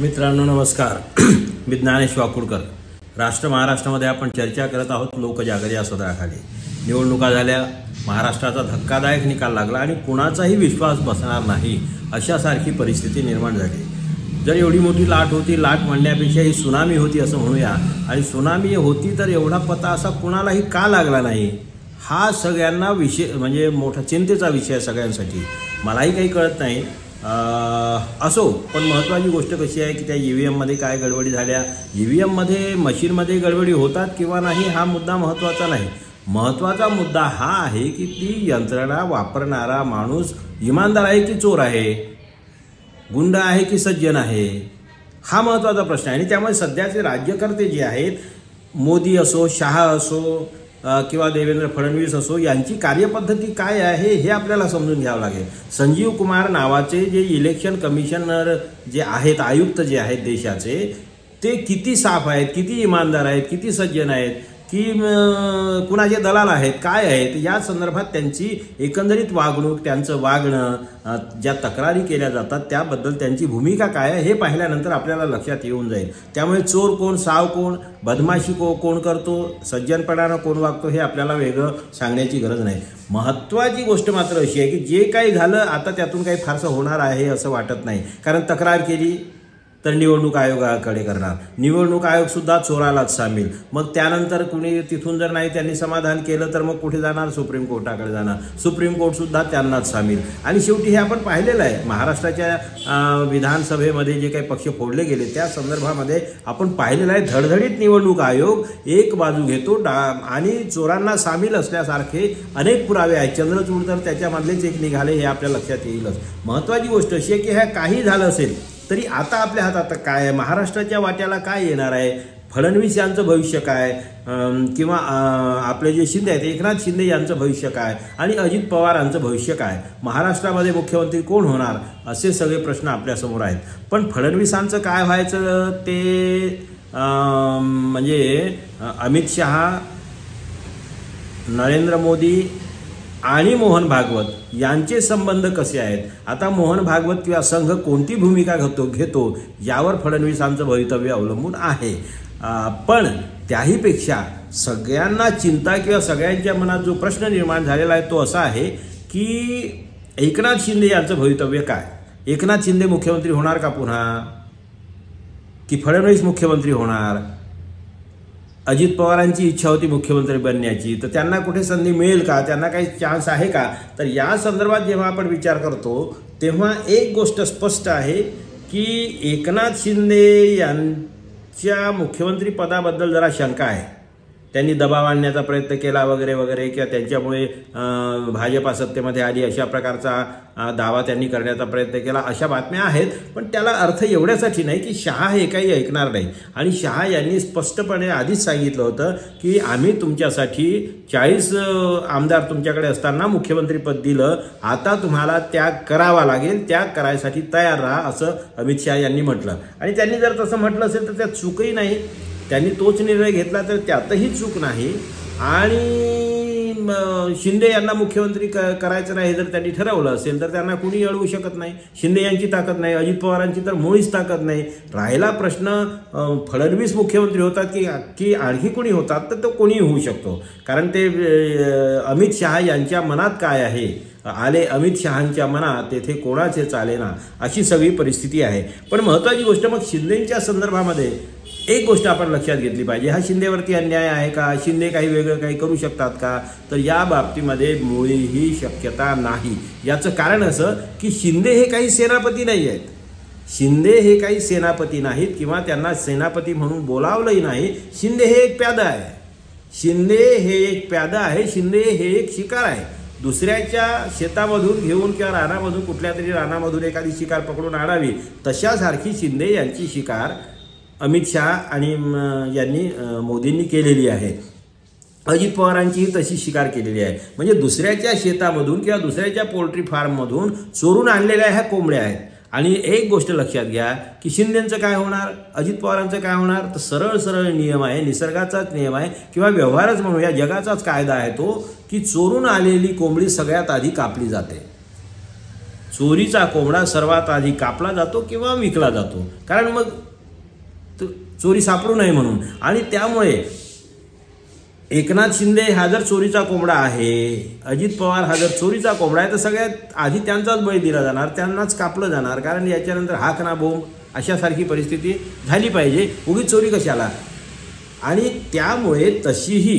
मित्रांनो नमस्कार. मी ज्ञानेश वाकुडकर. महाराष्ट्रामध्ये आपण चर्चा करत आहोत लोकजागर या सदराखाली. निवडणुका झाल्या, महाराष्ट्राचा धक्कादायक निकाल लागला आणि कुणाचाही विश्वास बसणार नाही अशासारखी परिस्थिती निर्माण झाली. जर एवढी मोठी लाट होती, लाट म्हणण्यापेक्षा ही सुनामी होती असं म्हणूया. आणि सुनामी होती तर एवढा पता असा कुणालाही का लागला नाही, हा सगळ्यांना विषय म्हणजे मोठा चिंतेचा विषय सगळ्यांसाठी. मलाही काही कळत नाही. असो, पण महत्त्वाची गोष्ट कशी आहे की त्या EVMमध्ये काय गडबडी झाल्या, EVMमध्ये मशीनमध्ये गडबडी होतात किंवा नाही हा मुद्दा महत्त्वाचा नाही. महत्त्वाचा मुद्दा हा आहे की ती यंत्रणा वापरणारा माणूस इमानदार आहे की चोर आहे, गुंड आहे की सज्जन आहे, हा महत्त्वाचा प्रश्न आहे. आणि त्यामुळे सध्याचे राज्यकर्ते जे आहेत, मोदी असो, शहा असो किंवा देवेंद्र फडणवीस असो, यांची कार्यपद्धती काय आहे हे आपल्याला समजून घ्यावं लागेल. संजीव कुमार नावाचे जे इलेक्शन कमिशनर जे आहेत, आयुक्त जे आहेत देशाचे, ते किती साफ आहेत, किती इमानदार आहेत, किती सज्जन आहेत, की कुणाचे दलाल आहेत, काय आहेत, या संदर्भात त्यांची एकंदरीत वागणूक, त्यांचं वागणं, ज्या तक्रारी केल्या जातात त्याबद्दल त्यांची भूमिका काय आहे हे पाहिल्यानंतर आपल्याला लक्षात येऊन जाईल. त्यामुळे चोर कोण, साव कोण, बदमाशी कोण करतो, सज्जनपणानं कोण वागतो हे आपल्याला वेगळं सांगण्याची गरज नाही. महत्त्वाची गोष्ट मात्र अशी आहे की जे काही झालं आता त्यातून काही फारसं होणार आहे असं वाटत नाही. कारण तक्रार केली तर निवडणूक आयोगाकडे करणार, निवडणूक आयोगसुद्धा चोरालाच सामील. मग त्यानंतर कुणी तिथून जर नाही त्यांनी समाधान केलं तर मग कुठे जाणार, सुप्रीम कोर्टाकडे जाणार, सुप्रीम कोर्टसुद्धा त्यांनाच सामील. आणि शेवटी हे आपण पाहिलेलं आहे महाराष्ट्राच्या विधानसभेमध्ये जे काही पक्ष फोडले गेले त्या संदर्भामध्ये आपण पाहिलेलं आहे. धडधडीत निवडणूक आयोग एक बाजू घेतो आणि चोरांना सामील असल्यासारखे अनेक पुरावे आहेत. चंद्रचूड तर त्याच्यामधलेच एक निघाले हे आपल्या लक्षात येईलच. महत्त्वाची गोष्ट अशी आहे की ह्या काही झालं असेल तरी आता आपल्या हातात काय आहे, महाराष्ट्राच्या वाट्याला काय येणार आहे, फडणवीस यांचं भविष्य काय, किंवा आपले जे शिंदे आहेत एकनाथ शिंदे यांचं भविष्य काय, आणि अजित पवार यांचं भविष्य काय, महाराष्ट्रामध्ये मुख्यमंत्री कोण होणार, असे सगळे प्रश्न आपल्यासमोर आहेत. पण फडणवीसांचं काय व्हायचं ते म्हणजे अमित शहा, नरेंद्र मोदी आणि मोहन भागवत यांचे संबंध कसे आहेत. आता मोहन भागवत किंवा संघ कोणती भूमिका घेतो यावर फडणवीसांचं भवितव्य अवलंबून आहे. पण त्याहीपेक्षा सगळ्यांना चिंता किंवा सगळ्यांच्या मनात जो प्रश्न निर्माण झालेला आहे तो असा आहे की एकनाथ शिंदे यांचं भवितव्य काय. एकनाथ शिंदे मुख्यमंत्री होणार का पुन्हा, की फडणवीस मुख्यमंत्री होणार. अजित पवारांची इच्छा होती मुख्यमंत्री बनण्याची, तर त्यांना कुठे संधी मिळेल का, त्यांना काही चान्स आहे का. तर या संदर्भात जेव्हा आपण विचार करतो तेव्हा एक गोष्ट स्पष्ट आहे की एकनाथ शिंदे यांच्या मुख्यमंत्री पदाबद्दल जरा शंका आहे. त्यांनी दबाव आणण्याचा प्रयत्न केला वगैरे वगैरे, किंवा त्यांच्यामुळे भाजपा सत्तेमध्ये आली अशा प्रकारचा दावा त्यांनी करण्याचा प्रयत्न केला, अशा बातम्या आहेत. पण त्याला अर्थ एवढ्यासाठी नाही की शहा हे काही ऐकणार नाही. आणि शहा यांनी स्पष्टपणे आधीच सांगितलं होतं की आम्ही तुमच्यासाठी 40 आमदार तुमच्याकडे असताना मुख्यमंत्रीपद दिलं, आता तुम्हाला त्याग करावा लागेल, त्याग करायसाठी तयार राहा, असं अमित शहा यांनी म्हटलं. आणि त्यांनी जर तसं म्हटलं असेल तर त्यात चूकही नाही. त्यांनी तोच निर्णय घेतला तर त्यातही चूक नाही. आणि शिंदे यांना मुख्यमंत्री करायचं नाही जर त्यांनी ठरवलं असेल तर त्यांना कुणी अडवू शकत नाही. शिंदे यांची ताकद नाही, अजित पवारांची तर मुळीच ताकद नाही. राहिला प्रश्न फडणवीस मुख्यमंत्री होतात की आणखी कोणी होतात, तर तो कोणीही होऊ शकतो. कारण ते अमित शहा यांच्या मनात काय आहे, आले अमित शहांच्या मनात तेथे कोणाचे चालेना, अशी सगळी परिस्थिती आहे. पण महत्त्वाची गोष्ट मग शिंदेंच्या संदर्भामध्ये एक गोष्ट आपण लक्षात घेतली पाहिजे. हा शिंदेवरती अन्याय आहे का, शिंदे काही वेगळं काही करू शकतात का, तर या बाबतीमध्ये मुळीही शक्यता नाही. याचं कारण असं की शिंदे हे काही सेनापती नाही आहेत. शिंदे हे काही सेनापती नाहीत किंवा त्यांना सेनापती म्हणून बोलावलंही नाही. शिंदे हे एक प्यादा आहे. शिंदे हे एक प्यादा आहे. शिंदे हे एक शिकार आहे. दुसऱ्याच्या शेतामधून घेऊन किंवा रानामधून कुठल्या तरी रानामधून एखादी शिकार पकडून आणावी तशासारखी शिंदे यांची शिकार अमित शहा आणि यांनी मोदींनी केलेली आहे. अजित पवारांचीही तशी शिकार केलेली आहे. म्हणजे दुसऱ्याच्या शेतामधून किंवा दुसऱ्याच्या पोल्ट्री फार्ममधून चोरून आणलेल्या ह्या कोंबड्या आहेत. आणि एक गोष्ट लक्षात घ्या की शिंदेंचं काय होणार, अजित पवारांचं काय होणार, तर सरळ सरळ नियम आहे, निसर्गाचाच नियम आहे किंवा व्यवहारच म्हणूया, जगाचाच कायदा आहे तो की चोरून आलेली कोंबडी सगळ्यात आधी कापली जाते. चोरीचा कोंबडा सर्वात आधी कापला जातो किंवा विकला जातो, कारण मग चोरी सापडू नये म्हणून. आणि त्यामुळे एकनाथ शिंदे हा जर चोरीचा कोंबडा आहे, अजित पवार हा जर चोरीचा कोंबडा आहे, तर सगळ्यात आधी त्यांचाच बळी दिला जाणार, त्यांनाच कापलं जाणार. कारण याच्यानंतर हाक ना बोंब अशासारखी परिस्थिती झाली पाहिजे, उगीच चोरी कशाला. आणि त्यामुळे तशीही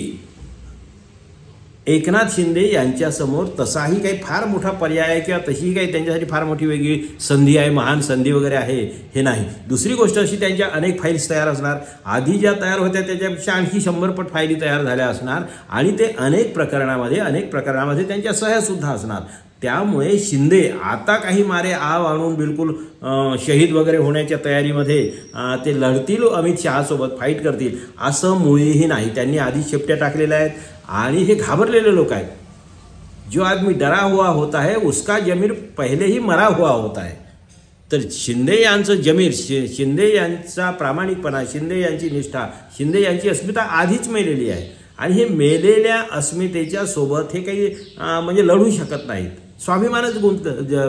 एकनाथ शिंदे यांच्यासमोर तसाही काही फार मोठा पर्याय आहे किंवा तशीही काही त्यांच्यासाठी फार मोठी वेगळी संधी आहे, महान संधी वगैरे आहे हे नाही. दुसरी गोष्ट अशी, त्यांच्या अनेक फाईल्स तयार असणार, आधी ज्या तयार होत्या त्याच्यापेक्षा आणखी 100 पट फायली तयार झाल्या असणार आणि ते अनेक प्रकरणामध्ये त्यांच्या सह्यासुद्धा असणार. त्यामुळे शिंदे आता काही मारे आव आणून बिलकुल शहीद वगैरे होण्याच्या तयारीमध्ये ते लढतील, अमित शहासोबत फाईट करतील असं मुळीही नाही. त्यांनी आधी शेपट्या टाकलेल्या आहेत आणि हे घाबरलेले लोक आहेत. जो आदमी डरा हुआ होता है उसका जमीर पहले ही मरा हुआ होता है. तर शिंदे यांचं जमीर, शिंदे यांचा प्रामाणिकपणा, शिंदे यांची निष्ठा, शिंदे यांची अस्मिता आधीच मेलेली आहे. आणि हे मेलेल्या अस्मितेच्या सोबत हे काही म्हणजे लढू शकत नाहीत. स्वाभिमानच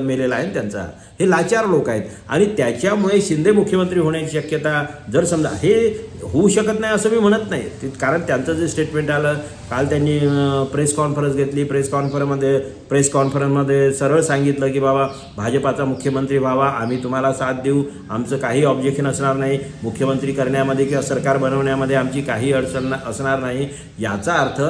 मेलेला आहे त्यांचा. हे लाचार लोक आहेत आणि त्याच्यामुळे शिंदे मुख्यमंत्री होण्याची शक्यता जर समजा हे होऊ शकत नाही असं मी म्हणत नाही, कारण त्यांचं जे स्टेटमेंट आलं काल, त्यांनी प्रेस कॉन्फरन्स घेतली. प्रेस कॉन्फरन्समध्ये सरळ सांगितलं की बाबा भाजपाचा मुख्यमंत्री व्हावा, आम्ही तुम्हाला साथ देऊ, आमचं काही ऑब्जेक्शन असणार नाही, मुख्यमंत्री करण्यामध्ये किंवा सरकार बनवण्यामध्ये आमची काही अडचण असणार नाही. याचा अर्थ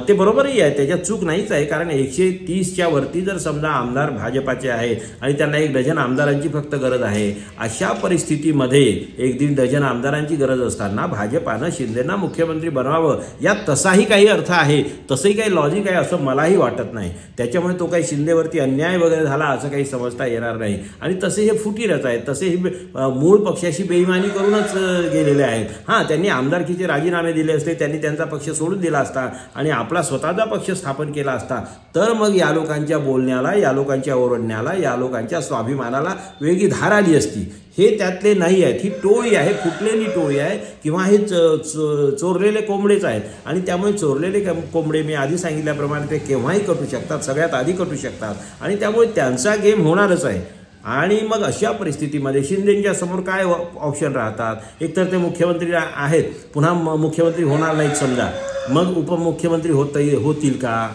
ते बरोबरही आहे, त्याच्यात चूक नाहीच आहे. कारण 130च्या वरती जर समजा आमदार भाजपाचे आहेत आणि त्यांना 1 डझन आमदारांची फक्त गरज आहे, अशा परिस्थितीमध्ये 1-1.5 डझन आमदारांची गरज असताना भाजपानं शिंदेंना मुख्यमंत्री बनवावं, यात तसाही काही अर्थ आहे, तसंही काही लॉजिक आहे असं मलाही वाटत नाही. त्याच्यामुळे तो काही शिंदेवरती अन्याय वगैरे झाला असं काही समजता येणार नाही. आणि तसे हे फुटीरच आहेत, तसे हे मूळ पक्षाशी बेईमानी करूनच गेलेले आहेत. हां, त्यांनी आमदारकीचे राजीनामे दिले असते, त्यांनी त्यांचा पक्ष सोडून दिला असता आणि आपला स्वतःचा पक्ष स्थापन केला असता, तर मग या लोकांच्या बोलण्याला, या लोकांच्या ओरडण्याला, या लोकांच्या स्वाभिमानाला वेगळी धार आली असती. हे त्यातले नाही आहेत. ही टोळी आहे, फुटलेली टोळी आहे किंवा हे चोरलेले कोंबडेच आहेत. आणि त्यामुळे चोरलेले कोंबडे मी आधी सांगितल्याप्रमाणे ते केव्हाही कटू शकतात, सगळ्यात आधी कटू शकतात आणि त्यामुळे त्यांचा गेम होणारच आहे. आणि मग अशा परिस्थितीमध्ये शिंदेंच्या समोर काय ऑप्शन राहतात? एकतर ते मुख्यमंत्री आहेत, पुन्हा मुख्यमंत्री होणार नाहीत समजा, मग उपमुख्यमंत्री होतील का?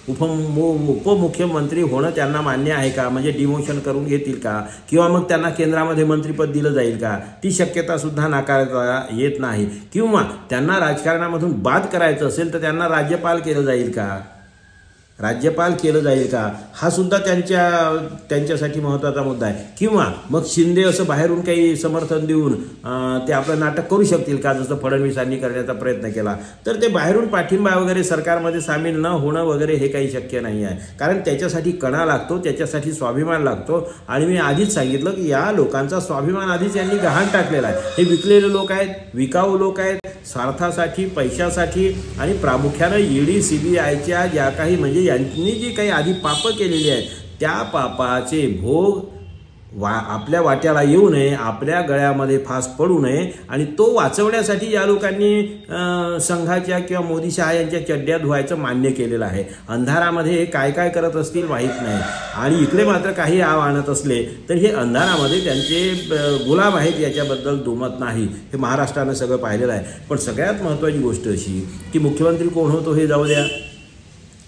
उपमुख्यमंत्री होणं त्यांना मान्य आहे का? म्हणजे डिमोशन करून घेतील का? किंवा मग त्यांना केंद्रामध्ये मंत्रिपद दिलं जाईल का? ती शक्यता सुद्धा नाकारता येत नाही. किंवा त्यांना राजकारणामधून बाद करायचं असेल तर त्यांना राज्यपाल केलं जाईल का? हा सुद्धा त्यांच्यासाठी महत्त्वाचा मुद्दा आहे. किंवा मग शिंदे असं बाहेरून काही समर्थन देऊन ते आपलं नाटक करू शकतील का, जसं फडणवीसांनी करण्याचा प्रयत्न केला. तर ते बाहेरून पाठिंबा वगैरे सरकारमध्ये सामील न होणं वगैरे हे काही शक्य नाही आहे. कारण त्याच्यासाठी कणा लागतो, त्याच्यासाठी स्वाभिमान लागतो. आणि मी आधीच सांगितलं की या लोकांचा स्वाभिमान आधीच यांनी गहाण टाकलेला आहे. हे विकलेले लोक आहेत, विकाऊ लोक आहेत, स्वार्थासाठी, पैशासाठी आणि प्रामुख्यानं ईडी CBIच्या ज्या काही म्हणजे यांनी जी काही आधी पापं केलेली आहेत त्या पापाचे भोग आपल्या वाट्याला येऊ नये, आपल्या गळ्यामध्ये फास पडू नये आणि तो वाचवण्यासाठी या लोकांनी संघाच्या किंवा मोदी शहा यांच्या चड्ड्या धुवायचं मान्य केलेलं आहे. अंधारामध्ये हे काय काय करत असतील माहीत नाही. आणि इकडे मात्र काही आव आणत असले तर हे अंधारामध्ये त्यांचे गुलाम आहेत याच्याबद्दल दुमत नाही. हे महाराष्ट्रानं सगळं पाहिलेलं आहे. पण सगळ्यात महत्त्वाची गोष्ट अशी की मुख्यमंत्री कोण होतो हे जाऊ द्या,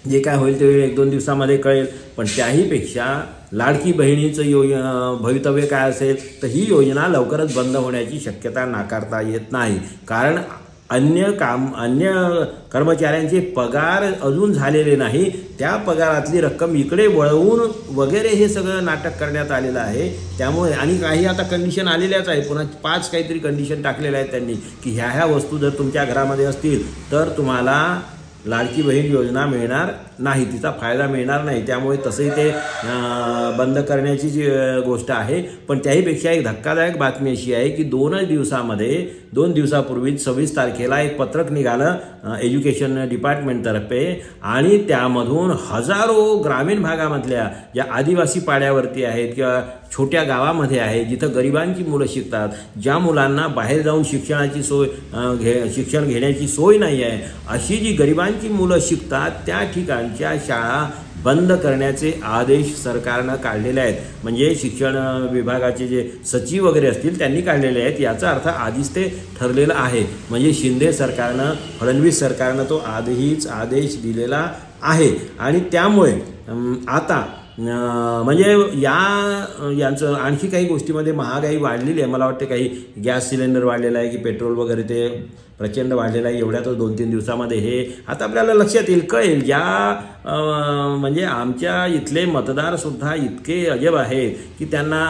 जे काय होईल ते 1-2 दिवसामध्ये कळेल. पण त्याहीपेक्षा लाडकी बहिणीचं भवितव्य काय असेल तर ही योजना लवकरच बंद होण्याची शक्यता नाकारता येत नाही. कारण अन्य कर्मचाऱ्यांचे पगार अजून झालेले नाही, त्या पगारातली रक्कम इकडे वळवून वगैरे हे सगळं नाटक करण्यात आलेलं आहे. त्यामुळे आणि काही आता कंडिशन आलेल्याच आहे, पुन्हा 5 काहीतरी कंडिशन टाकलेल्या आहेत त्यांनी की ह्या वस्तू जर तुमच्या घरामध्ये असतील तर तुम्हाला लाडकी बहीण योजना मिळणार नाही, तिचा फायदा मिळणार नाही. त्यामुळे तसंही ते बंद करण्याची जी गोष्ट आहे. पण त्याहीपेक्षा एक धक्कादायक बातमी अशी आहे की 2 दिवसापूर्वी 26 तारखेला एक पत्रक निघालं एज्युकेशन डिपार्टमेंटतर्फे आणि त्यामधून हजारो ग्रामीण भागामधल्या ज्या आदिवासी पाड्यावरती आहेत किंवा छोट्या गावामध्ये आहे जिथं गरिबांची मुलं शिकतात, ज्या मुलांना बाहेर जाऊन शिक्षण घेण्याची सोय नाही आहे, अशी जी गरिबांची मुलं शिकतात त्या ठिकाणच्या शाळा बंद करण्याचे आदेश सरकारनं काढलेले आहेत. म्हणजे शिक्षण विभागाचे जे सचिव वगैरे असतील त्यांनी काढलेले आहेत. याचा अर्थ आधीच ते ठरलेलं आहे. म्हणजे शिंदे सरकारनं, फडणवीस सरकारनं तो आधीच आदेश दिलेला आहे. आणि त्यामुळे आता म्हणजे यांचं आणखी काही गोष्टीमध्ये महागाई वाढलेली आहे. मला वाटते काही गॅस सिलेंडर वाढलेला आहे की पेट्रोल वगैरे ते प्रचंड वाढलेलं आहे. एवढ्यातच 2-3 दिवसामध्ये हे आता आपल्याला लक्षात येईल, कळेल. म्हणजे आमच्या इथले मतदारसुद्धा इतके अजब आहेत की त्यांना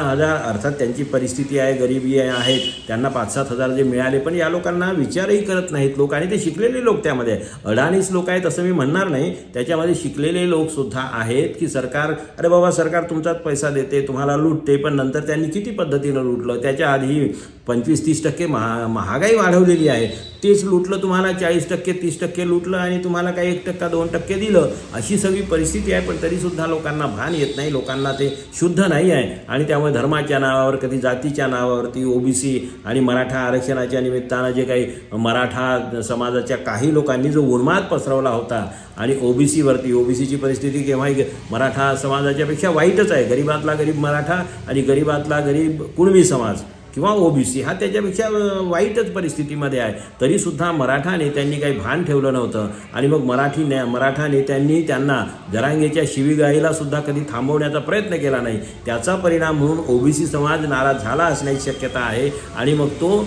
अर्थात त्यांची परिस्थिती आहे, गरिबी आहे, त्यांना 5-7 हजार जे मिळाले, पण या लोकांना विचारही करत नाहीत लोक. आणि ते शिकलेले लोक त्यामध्ये अडाणीच लोक आहेत असं मी म्हणणार नाही. त्याच्यामध्ये शिकलेले लोकसुद्धा आहेत की सरकार, अरे बाबा सरकार तुमचाच पैसा देते, तुम्हाला लुटते. पण नंतर त्यांनी किती पद्धतीनं लुटलं. त्याच्या आधी 25-30% महागाई वाढवलेली आहे. तेच लुटलं तुम्हाला 40%, 30% लुटलं आणि तुम्हाला काही 1%, 2% दिलं. अशी सगळी परिस्थिती आहे. पण तरीसुद्धा लोकांना भान येत नाही, लोकांना ते शुद्ध नाही आहे. आणि त्यामुळे धर्माच्या नावावर, कधी जातीच्या नावावरती, ओबीसी आणि मराठा आरक्षणाच्या निमित्तानं जे काही मराठा समाजाच्या काही लोकांनी जो उन्माद पसरवला होता आणि ओबीसीची परिस्थिती केव्हाही मराठा समाजाच्यापेक्षा वाईटच आहे. गरीबातला गरीब मराठा आणि गरीबातला गरीब कुणबी समाज किंवा ओबीसी हा त्याच्यापेक्षा वाईटच परिस्थितीमध्ये आहे. तरीसुद्धा मराठा नेत्यांनी काही भान ठेवलं नव्हतं. आणि मग मराठा नेत्यांनी त्यांना जरांगेच्या शिवीगाळीला सुद्धा कधी थांबवण्याचा प्रयत्न केला नाही. त्याचा परिणाम म्हणून ओबीसी समाज नाराज झाला असण्याची शक्यता आहे. आणि मग तो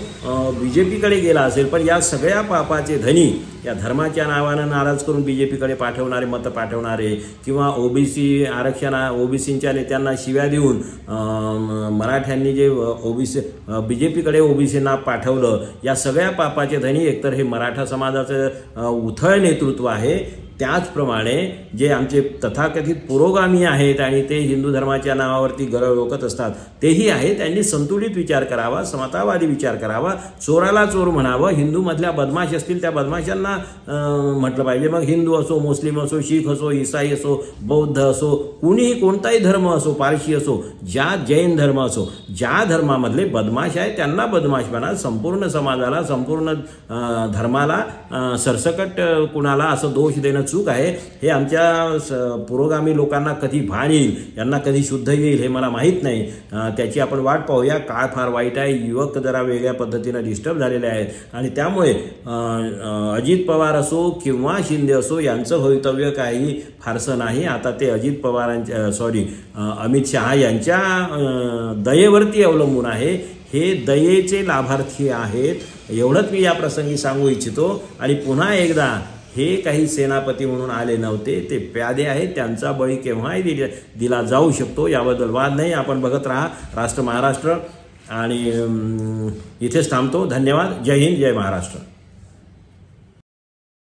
BJPकडे गेला असेल. पण या सगळ्या पापाचे धनी, या धर्माच्या नावानं नाराज करून BJPकडे पाठवणारे, मतं पाठवणारे, किंवा ओबीसींच्या नेत्यांना शिव्या देऊन मराठ्यांनी जे BJPकडे ओबीसींना पाठवलं, या सगळ्या पापाचे धनी एकतर हे मराठा समाजाचं उथळ नेतृत्व आहे. त्याचप्रमाणे जे आमचे तथाकथित पुरोगामी आहेत आणि ते हिंदू धर्माच्या नावावरती गरळ ओकत असतात तेही आहे. त्यांनी संतुलित विचार करावा, समतावादी विचार करावा. चोराला चोर म्हणावं. हिंदूमधल्या बदमाश असतील त्या बदमाशांना म्हटलं पाहिजे. मग हिंदू असो, मुस्लिम असो, शीख असो, ईसाई असो, बौद्ध असो, कुणीही कोणताही धर्म असो, पारशी असो, जैन धर्म असो, ज्या धर्मामधले बदमाश आहे त्यांना बदमाश म्हणा. संपूर्ण समाजाला, संपूर्ण धर्माला सरसकट कुणाला असं दोष देणं चूक आहे. हे आमच्या पुरोगामी लोकांना कधी भान येईल, यांना कधी शुद्ध येईल हे मला माहीत नाही. त्याची आपण वाट पाहूया. काळ फार वाईट आहे. युवक जरा वेगळ्या पद्धतीनं डिस्टर्ब झालेले आहेत आणि त्यामुळे अजित पवार असो किंवा शिंदे असो यांचं भवितव्य काही फारसं नाही. आता ते अजित पवारांच्या अमित शहा यांच्या दयेवरती अवलंबून आहे. हे दयेचे लाभार्थी आहेत. एवढंच मी या प्रसंगी सांगू इच्छितो. आणि पुन्हा एकदा, हे काही सेनापती म्हणून आले नव्हते, ते प्यादे आहेत. त्यांचा बळी केव्हाही दिला जाऊ शकतो, याबद्दल वाद नाही. आपण बघत राहा राष्ट्र महाराष्ट्र. आणि इथेच थांबतो. धन्यवाद. जय हिंद, जय महाराष्ट्र.